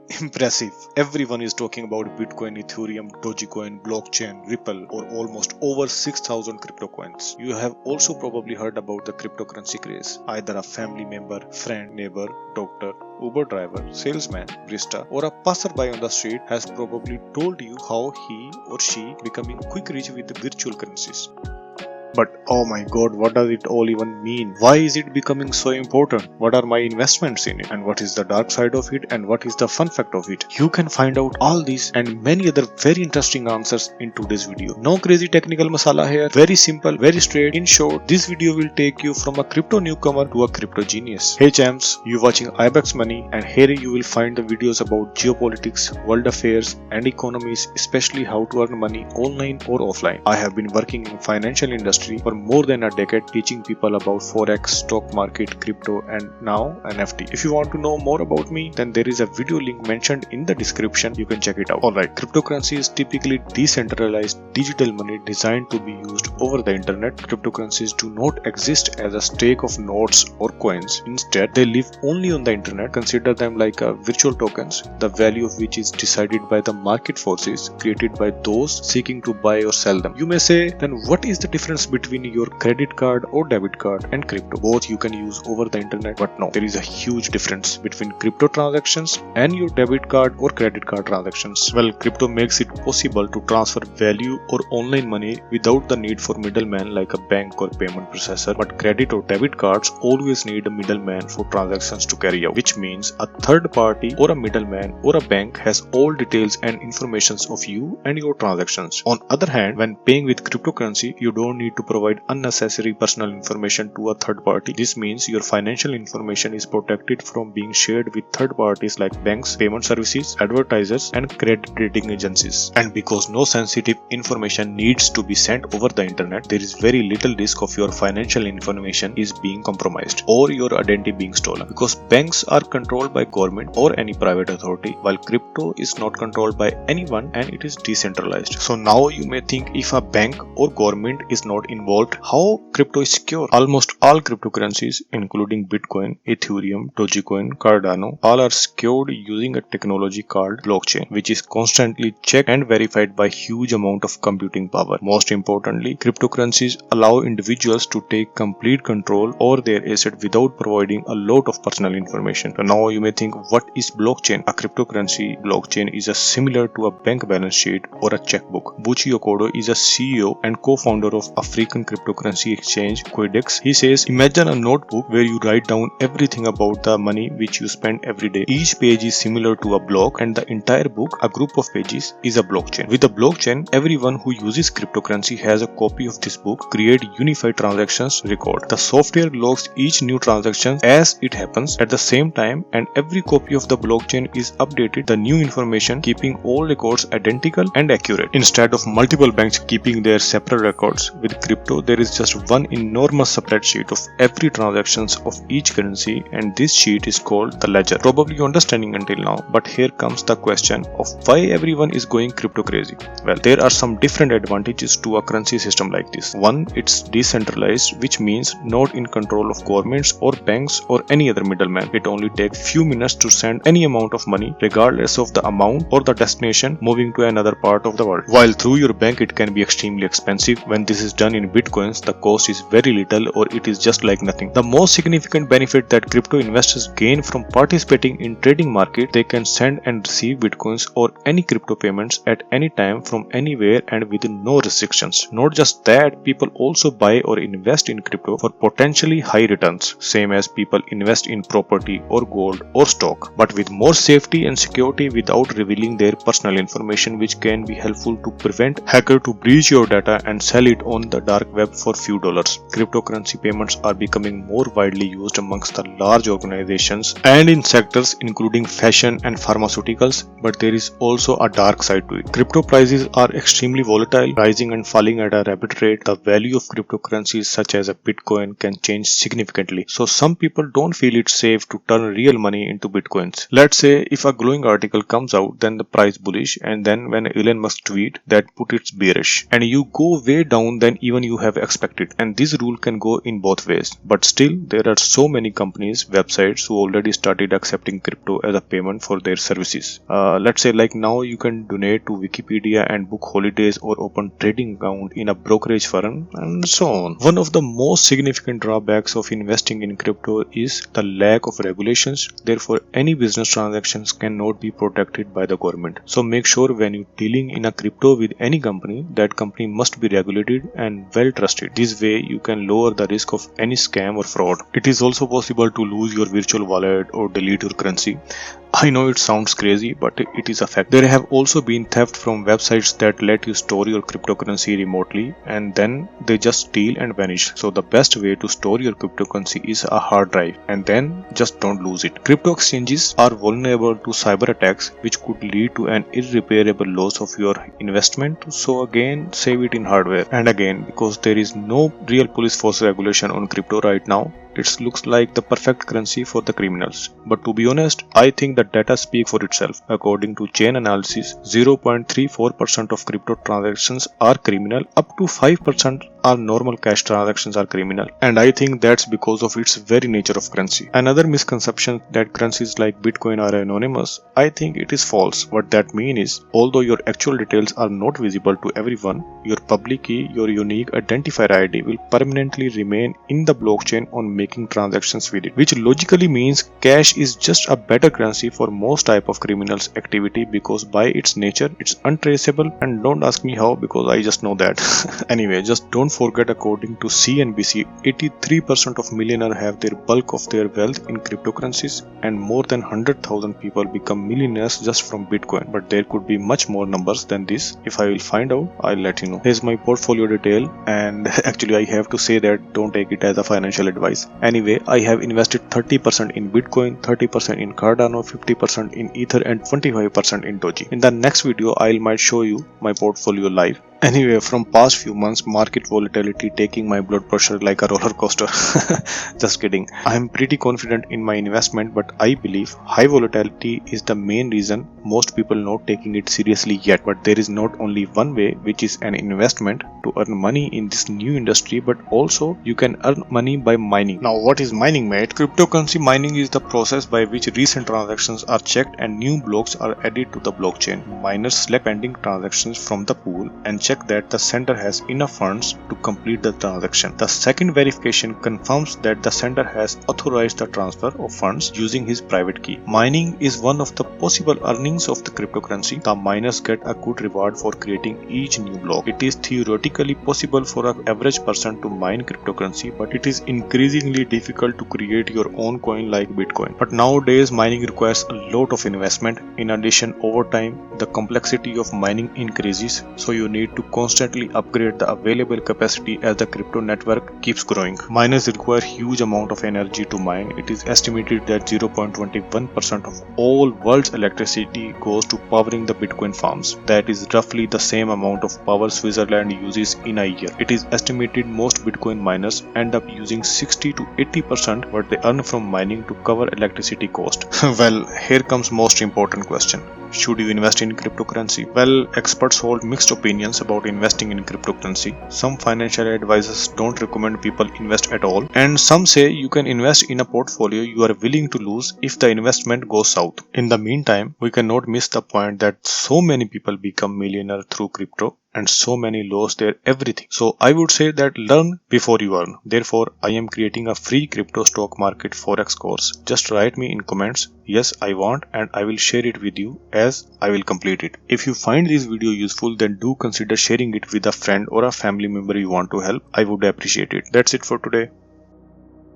Impressive. Everyone is talking about Bitcoin, Ethereum, Dogecoin, blockchain, Ripple, or almost over 6,000 crypto coins. You have also probably heard about the cryptocurrency craze. Either a family member, friend, neighbor, doctor, Uber driver, salesman, barista, or a passerby on the street has probably told you how he or she becoming quick rich with the virtual currencies. But oh my god, what does it all even mean? Why is it becoming so important? What are my investments in it? And what is the dark side of it? And what is the fun fact of it? You can find out all these and many other very interesting answers in today's video. No crazy technical masala here. Very simple, very straight. In short, this video will take you from a crypto newcomer to a crypto genius. Hey champs, you watching iBex Money, and here you will find the videos about geopolitics, world affairs and economies, especially how to earn money online or offline. I have been working in financial industry for more than a decade, teaching people about forex, stock market, crypto, and now NFT. If you want to know more about me, then there is a video link mentioned in the description. You can check it out. Alright, cryptocurrency is typically decentralized digital money designed to be used over the internet. Cryptocurrencies do not exist as a stack of notes or coins. Instead, they live only on the internet. Consider them like virtual tokens, the value of which is decided by the market forces created by those seeking to buy or sell them. You may say, then what is the difference between your credit card or debit card and crypto? Both you can use over the internet, but no, there is a huge difference between crypto transactions and your debit card or credit card transactions. Well, crypto makes it possible to transfer value or online money without the need for middleman like a bank or payment processor, but credit or debit cards always need a middleman for transactions to carry out, which means a third party or a middleman or a bank has all details and informations of you and your transactions. On other hand, when paying with cryptocurrency, you don't need to provide unnecessary personal information to a third party. This means your financial information is protected from being shared with third parties like banks, payment services, advertisers, and credit rating agencies. And because no sensitive information needs to be sent over the internet, there is very little risk of your financial information is being compromised or your identity being stolen, because banks are controlled by government or any private authority, while crypto is not controlled by anyone and it is decentralized. So now you may think, if a bank or government is not involved, how crypto is secure? Almost all cryptocurrencies, including Bitcoin, Ethereum, Dogecoin, Cardano, all are secured using a technology called blockchain, which is constantly checked and verified by huge amount of computing power. Most importantly, cryptocurrencies allow individuals to take complete control over their asset without providing a lot of personal information. So now you may think, what is blockchain? A cryptocurrency blockchain is similar to a bank balance sheet or a checkbook. Buchi Okodo is a CEO and co-founder of African cryptocurrency exchange Coidex. He says, imagine a notebook where you write down everything about the money which you spend every day. Each page is similar to a block, and the entire book, a group of pages, is a blockchain. With a blockchain, everyone who uses cryptocurrency has a copy of this book, create unified transactions record. The software logs each new transaction as it happens at the same time, and every copy of the blockchain is updated the new information, keeping all records identical and accurate. Instead of multiple banks keeping their separate records, with crypto there is just one enormous spreadsheet of every transactions of each currency, and this sheet is called the ledger. Probably you understanding until now, but here comes the question of why everyone is going crypto crazy. Well, there are some different advantages to a currency system like this. One, it's decentralized, which means not in control of governments or banks or any other middleman. It only takes few minutes to send any amount of money, regardless of the amount or the destination moving to another part of the world. While through your bank it can be extremely expensive, when this is done in Bitcoins, the cost is very little or it is just like nothing. The most significant benefit that crypto investors gain from participating in trading market, they can send and receive Bitcoins or any crypto payments at any time from anywhere and with no restrictions. Not just that, people also buy or invest in crypto for potentially high returns, same as people invest in property or gold or stock, but with more safety and security without revealing their personal information, which can be helpful to prevent hacker to breach your data and sell it on the dark web for few dollars. Cryptocurrency payments are becoming more widely used amongst the large organizations and in sectors including fashion and pharmaceuticals, but there is also a dark side to it. Crypto prices are extremely volatile, rising and falling at a rapid rate. The value of cryptocurrencies such as a Bitcoin can change significantly, so some people don't feel it's safe to turn real money into Bitcoins. Let's say if a glowing article comes out, then the price bullish, and then when Elon Musk tweet that put it's bearish, and you go way down, then even you have expected. And this rule can go in both ways. But still, there are so many companies, websites who already started accepting crypto as a payment for their services. Let's say like now you can donate to Wikipedia and book holidays or open trading account in a brokerage firm and so on. One of the most significant drawbacks of investing in crypto is the lack of regulations. Therefore, any business transactions cannot be protected by the government. So make sure when you're dealing in a crypto with any company, that company must be regulated and well trusted. This way you can lower the risk of any scam or fraud. It is also possible to lose your virtual wallet or delete your currency. I know it sounds crazy, but it is a fact. There have also been theft from websites that let you store your cryptocurrency remotely and then they just steal and vanish. So the best way to store your cryptocurrency is a hard drive and then just don't lose it. Crypto exchanges are vulnerable to cyber attacks which could lead to an irreparable loss of your investment. So again, save it in hardware. And again, because there is no real police force regulation on crypto right now, it looks like the perfect currency for the criminals. But to be honest, I think the data speak for itself. According to chain analysis, 0.34% of crypto transactions are criminal, up to 5% are normal cash transactions are criminal. And I think that's because of its very nature of currency. Another misconception that currencies like Bitcoin are anonymous, I think it is false. What that means is, although your actual details are not visible to everyone, your public key, your unique identifier ID will permanently remain in the blockchain on making transactions with it, which logically means cash is just a better currency for most type of criminals activity because by its nature it's untraceable. And don't ask me how, because I just know that. Anyway, just don't forget, according to CNBC, 83% of millionaires have their bulk of their wealth in cryptocurrencies and more than 100,000 people become millionaires just from Bitcoin. But there could be much more numbers than this. If I will find out, I'll let you know. Here's my portfolio detail, and actually I have to say that don't take it as a financial advice. Anyway, I have invested 30% in Bitcoin, 30% in Cardano, 50% in Ether and 25% in Doji. In the next video, I might show you my portfolio live. Anyway, from past few months, market volatility taking my blood pressure like a roller coaster. Just kidding. I am pretty confident in my investment, but I believe high volatility is the main reason most people not taking it seriously yet. But there is not only one way, which is an investment to earn money in this new industry, but also you can earn money by mining. Now, what is mining, mate? Cryptocurrency mining is the process by which recent transactions are checked and new blocks are added to the blockchain. Miners select pending transactions from the pool and check that the sender has enough funds to complete the transaction. The second verification confirms that the sender has authorized the transfer of funds using his private key. Mining is one of the possible earnings of the cryptocurrency. The miners get a good reward for creating each new block. It is theoretically possible for an average person to mine cryptocurrency, but it is increasingly difficult to create your own coin like Bitcoin. But nowadays, mining requires a lot of investment. In addition, over time, the complexity of mining increases, so you need to constantly upgrade the available capacity as the crypto network keeps growing. Miners require huge amount of energy to mine. It is estimated that 0.21% of all world's electricity goes to powering the Bitcoin farms. That is roughly the same amount of power Switzerland uses in a year. It is estimated most Bitcoin miners end up using 60 to 80% what they earn from mining to cover electricity cost. Well, here comes most important question. Should you invest in cryptocurrency? Well, experts hold mixed opinions about investing in cryptocurrency. Some financial advisors don't recommend people invest at all, and some say you can invest in a portfolio you are willing to lose if the investment goes south. In the meantime, we cannot miss the point that so many people become millionaires through crypto and so many lost their everything. So I would say that learn before you earn. Therefore, I am creating a free crypto stock market forex course. Just write me in comments, yes I want, and I will share it with you as I will complete it. If you find this video useful, then do consider sharing it with a friend or a family member you want to help. I would appreciate it. That's it for today.